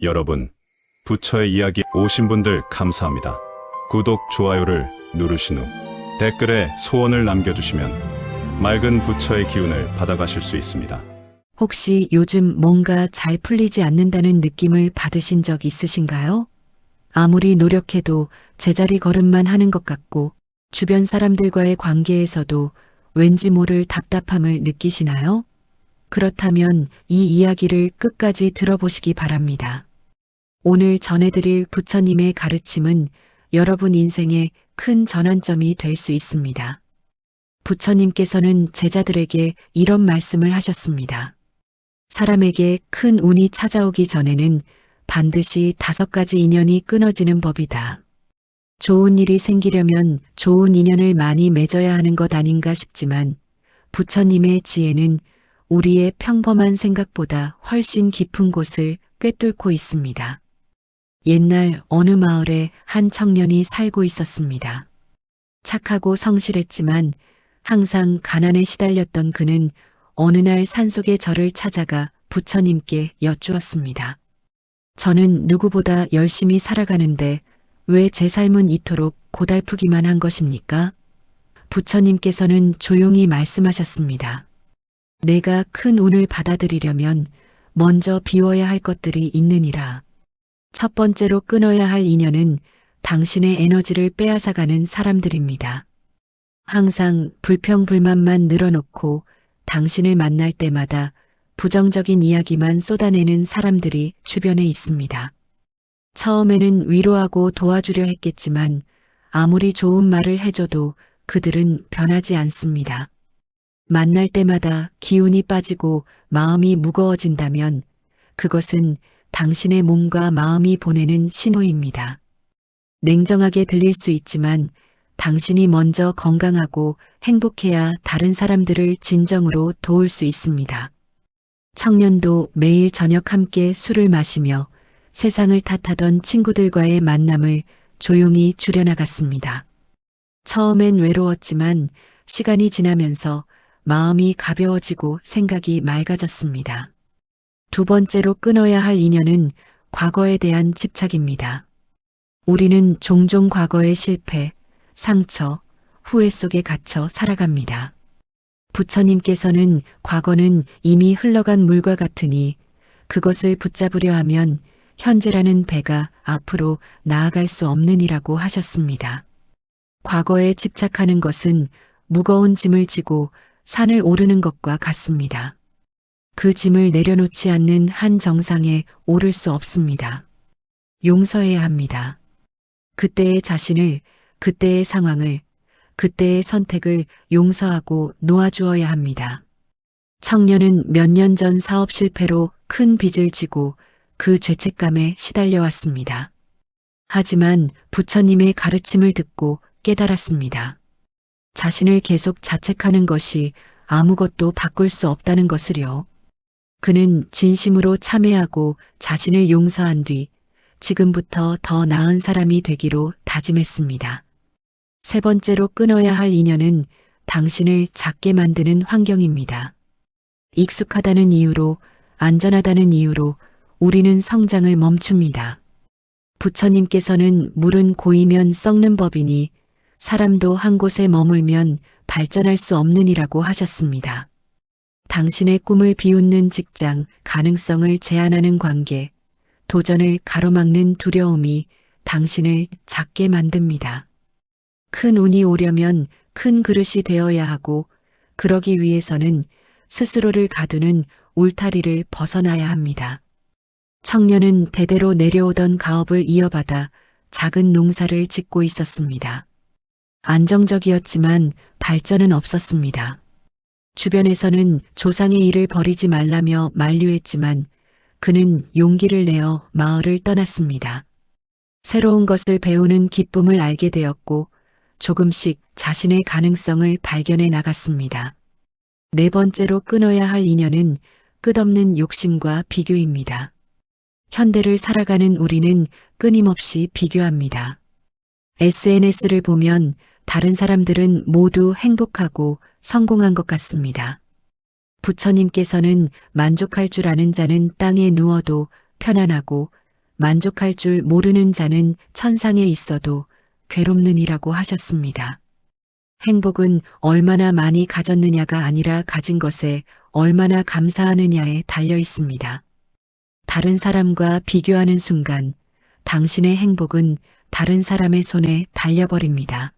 여러분, 부처의 이야기 오신 분들 감사합니다. 구독, 좋아요를 누르신 후 댓글에 소원을 남겨주시면 맑은 부처의 기운을 받아가실 수 있습니다. 혹시 요즘 뭔가 잘 풀리지 않는다는 느낌을 받으신 적 있으신가요? 아무리 노력해도 제자리 걸음만 하는 것 같고 주변 사람들과의 관계에서도 왠지 모를 답답함을 느끼시나요? 그렇다면 이 이야기를 끝까지 들어보시기 바랍니다. 오늘 전해드릴 부처님의 가르침은 여러분 인생의 큰 전환점이 될 수 있습니다. 부처님께서는 제자들에게 이런 말씀을 하셨습니다. 사람에게 큰 운이 찾아오기 전에는 반드시 5가지 인연이 끊어지는 법이다. 좋은 일이 생기려면 좋은 인연을 많이 맺어야 하는 것 아닌가 싶지만 부처님의 지혜는 우리의 평범한 생각보다 훨씬 깊은 곳을 꿰뚫고 있습니다. 옛날 어느 마을에 한 청년이 살고 있었습니다. 착하고 성실했지만 항상 가난에 시달렸던 그는 어느 날 산속의 절을 찾아가 부처님께 여쭈었습니다. 저는 누구보다 열심히 살아가는데 왜 제 삶은 이토록 고달프기만 한 것입니까? 부처님께서는 조용히 말씀하셨습니다. 내가 큰 운을 받아들이려면 먼저 비워야 할 것들이 있느니라. 첫 번째로 끊어야 할 인연은 당신의 에너지를 빼앗아가는 사람들입니다. 항상 불평불만만 늘어놓고 당신을 만날 때마다 부정적인 이야기만 쏟아내는 사람들이 주변에 있습니다. 처음에는 위로하고 도와주려 했겠지만 아무리 좋은 말을 해줘도 그들은 변하지 않습니다. 만날 때마다 기운이 빠지고 마음이 무거워진다면 그것은 당신의 몸과 마음이 보내는 신호입니다. 냉정하게 들릴 수 있지만 당신이 먼저 건강하고 행복해야 다른 사람들을 진정으로 도울 수 있습니다. 청년도 매일 저녁 함께 술을 마시며 세상을 탓하던 친구들과의 만남을 조용히 줄여나갔습니다. 처음엔 외로웠지만 시간이 지나면서 마음이 가벼워지고 생각이 맑아졌습니다. 두 번째로 끊어야 할 인연은 과거에 대한 집착입니다. 우리는 종종 과거의 실패, 상처, 후회 속에 갇혀 살아갑니다. 부처님께서는 과거는 이미 흘러간 물과 같으니 그것을 붙잡으려 하면 현재라는 배가 앞으로 나아갈 수 없느니라고 하셨습니다. 과거에 집착하는 것은 무거운 짐을 지고 산을 오르는 것과 같습니다. 그 짐을 내려놓지 않는 한 정상에 오를 수 없습니다. 용서해야 합니다. 그때의 자신을, 그때의 상황을, 그때의 선택을 용서하고 놓아주어야 합니다. 청년은 몇 년 전 사업 실패로 큰 빚을 지고 그 죄책감에 시달려왔습니다. 하지만 부처님의 가르침을 듣고 깨달았습니다. 자신을 계속 자책하는 것이 아무것도 바꿀 수 없다는 것을요. 그는 진심으로 참회하고 자신을 용서한 뒤 지금부터 더 나은 사람이 되기로 다짐했습니다. 세 번째로 끊어야 할 인연은 당신을 작게 만드는 환경입니다. 익숙하다는 이유로, 안전하다는 이유로 우리는 성장을 멈춥니다. 부처님께서는 물은 고이면 썩는 법이니 사람도 한 곳에 머물면 발전할 수 없느니라고 하셨습니다. 당신의 꿈을 비웃는 직장, 가능성을 제한하는 관계, 도전을 가로막는 두려움이 당신을 작게 만듭니다. 큰 운이 오려면 큰 그릇이 되어야 하고 그러기 위해서는 스스로를 가두는 울타리를 벗어나야 합니다. 청년은 대대로 내려오던 가업을 이어받아 작은 농사를 짓고 있었습니다. 안정적이었지만 발전은 없었습니다. 주변에서는 조상의 일을 버리지 말라며 만류했지만 그는 용기를 내어 마을을 떠났습니다. 새로운 것을 배우는 기쁨을 알게 되었고 조금씩 자신의 가능성을 발견해 나갔습니다. 네 번째로 끊어야 할 인연은 끝없는 욕심과 비교입니다. 현대를 살아가는 우리는 끊임없이 비교합니다. SNS를 보면 다른 사람들은 모두 행복하고 성공한 것 같습니다. 부처님께서는 만족할 줄 아는 자는 땅에 누워도 편안하고 만족할 줄 모르는 자는 천상에 있어도 괴롭느니라고 하셨습니다. 행복은 얼마나 많이 가졌느냐가 아니라 가진 것에 얼마나 감사하느냐에 달려 있습니다. 다른 사람과 비교하는 순간 당신의 행복은 다른 사람의 손에 달려버립니다.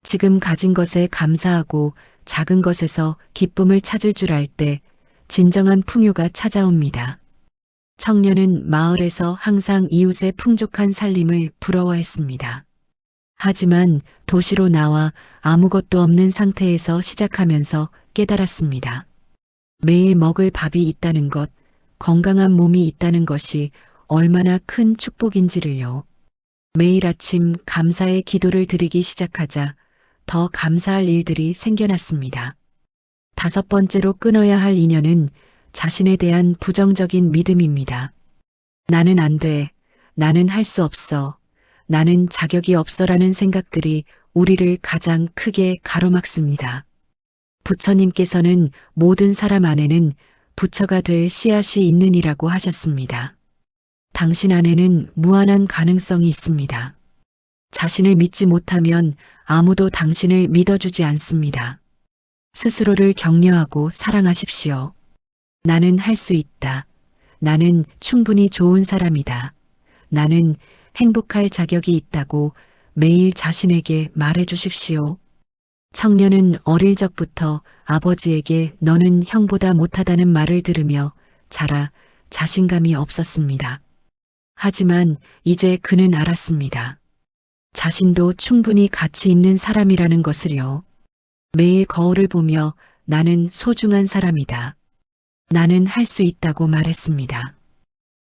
지금 가진 것에 감사하고 작은 것에서 기쁨을 찾을 줄 알 때 진정한 풍요가 찾아옵니다. 청년은 마을에서 항상 이웃의 풍족한 살림을 부러워했습니다. 하지만 도시로 나와 아무것도 없는 상태에서 시작하면서 깨달았습니다. 매일 먹을 밥이 있다는 것, 건강한 몸이 있다는 것이 얼마나 큰 축복인지를요. 매일 아침 감사의 기도를 드리기 시작하자 더 감사할 일들이 생겨났습니다. 5번째로 끊어야 할 인연은 자신에 대한 부정적인 믿음입니다. 나는 안 돼. 나는 할 수 없어. 나는 자격이 없어라는 생각들이 우리를 가장 크게 가로막습니다. 부처님께서는 모든 사람 안에는 부처가 될 씨앗이 있느니라고 하셨습니다. 당신 안에는 무한한 가능성이 있습니다. 자신을 믿지 못하면 아무도 당신을 믿어주지 않습니다. 스스로를 격려하고 사랑하십시오. 나는 할 수 있다. 나는 충분히 좋은 사람이다. 나는 행복할 자격이 있다고 매일 자신에게 말해 주십시오. 청년은 어릴 적부터 아버지에게 너는 형보다 못하다는 말을 들으며 자라 자신감이 없었습니다. 하지만 이제 그는 알았습니다. 자신도 충분히 가치 있는 사람이라는 것을요. 매일 거울을 보며 나는 소중한 사람이다. 나는 할 수 있다고 말했습니다.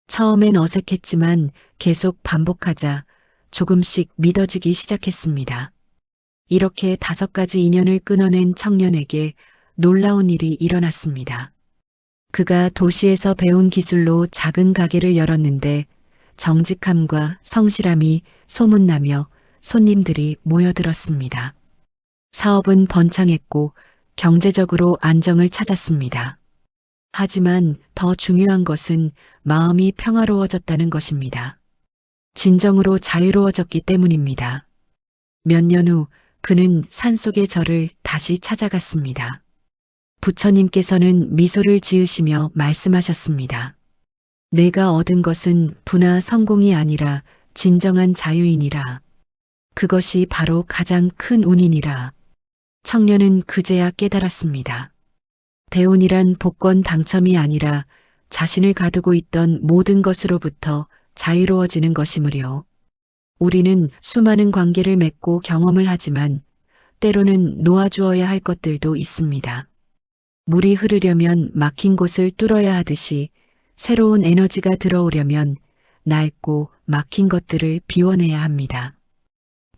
처음엔 어색했지만 계속 반복하자 조금씩 믿어지기 시작했습니다. 이렇게 5가지 인연을 끊어낸 청년에게 놀라운 일이 일어났습니다. 그가 도시에서 배운 기술로 작은 가게를 열었는데 정직함과 성실함이 소문나며 손님들이 모여들었습니다. 사업은 번창했고 경제적으로 안정을 찾았습니다. 하지만 더 중요한 것은 마음이 평화로워졌다는 것입니다. 진정으로 자유로워졌기 때문입니다. 몇 년 후 그는 산속의 절을 다시 찾아갔습니다. 부처님께서는 미소를 지으시며 말씀하셨습니다. 내가 얻은 것은 부나 성공이 아니라 진정한 자유이니라. 그것이 바로 가장 큰 운이니라. 청년은 그제야 깨달았습니다. 대운이란 복권 당첨이 아니라 자신을 가두고 있던 모든 것으로부터 자유로워지는 것이므려. 우리는 수많은 관계를 맺고 경험을 하지만 때로는 놓아주어야 할 것들도 있습니다. 물이 흐르려면 막힌 곳을 뚫어야 하듯이 새로운 에너지가 들어오려면 낡고 막힌 것들을 비워내야 합니다.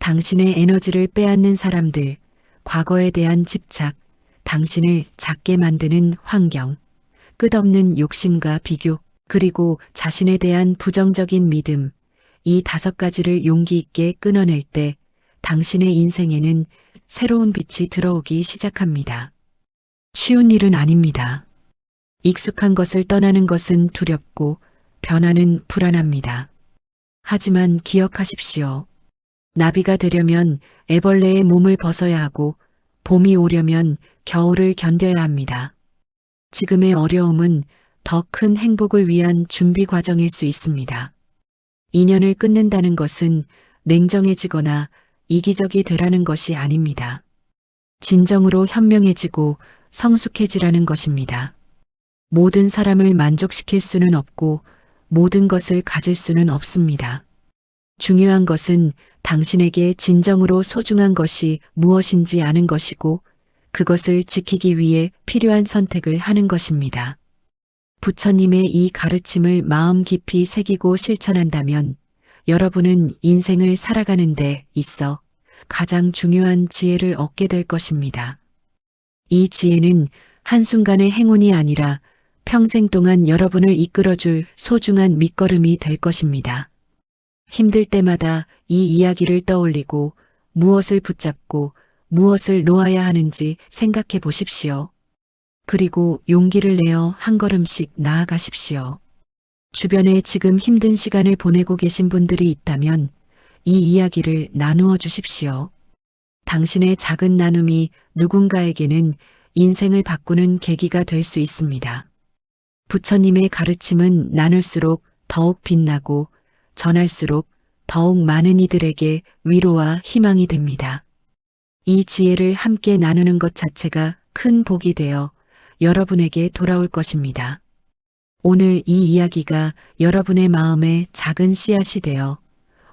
당신의 에너지를 빼앗는 사람들, 과거에 대한 집착, 당신을 작게 만드는 환경, 끝없는 욕심과 비교, 그리고 자신에 대한 부정적인 믿음, 이 5가지를 용기 있게 끊어낼 때 당신의 인생에는 새로운 빛이 들어오기 시작합니다. 쉬운 일은 아닙니다. 익숙한 것을 떠나는 것은 두렵고 변화는 불안합니다. 하지만 기억하십시오. 나비가 되려면 애벌레의 몸을 벗어야 하고 봄이 오려면 겨울을 견뎌야 합니다. 지금의 어려움은 더 큰 행복을 위한 준비 과정일 수 있습니다. 인연을 끊는다는 것은 냉정해지거나 이기적이 되라는 것이 아닙니다. 진정으로 현명해지고 성숙해지라는 것입니다. 모든 사람을 만족시킬 수는 없고 모든 것을 가질 수는 없습니다. 중요한 것은 당신에게 진정으로 소중한 것이 무엇인지 아는 것이고 그것을 지키기 위해 필요한 선택을 하는 것입니다. 부처님의 이 가르침을 마음 깊이 새기고 실천한다면 여러분은 인생을 살아가는 데 있어 가장 중요한 지혜를 얻게 될 것입니다. 이 지혜는 한순간의 행운이 아니라 평생 동안 여러분을 이끌어줄 소중한 밑거름이 될 것입니다. 힘들 때마다 이 이야기를 떠올리고 무엇을 붙잡고 무엇을 놓아야 하는지 생각해 보십시오. 그리고 용기를 내어 한 걸음씩 나아가십시오. 주변에 지금 힘든 시간을 보내고 계신 분들이 있다면 이 이야기를 나누어 주십시오. 당신의 작은 나눔이 누군가에게는 인생을 바꾸는 계기가 될 수 있습니다. 부처님의 가르침은 나눌수록 더욱 빛나고 전할수록 더욱 많은 이들에게 위로와 희망이 됩니다. 이 지혜를 함께 나누는 것 자체가 큰 복이 되어 여러분에게 돌아올 것입니다. 오늘 이 이야기가 여러분의 마음에 작은 씨앗이 되어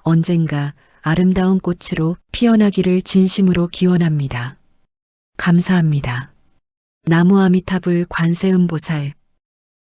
언젠가 아름다운 꽃으로 피어나기를 진심으로 기원합니다. 감사합니다. 나무 아미타불 관세음보살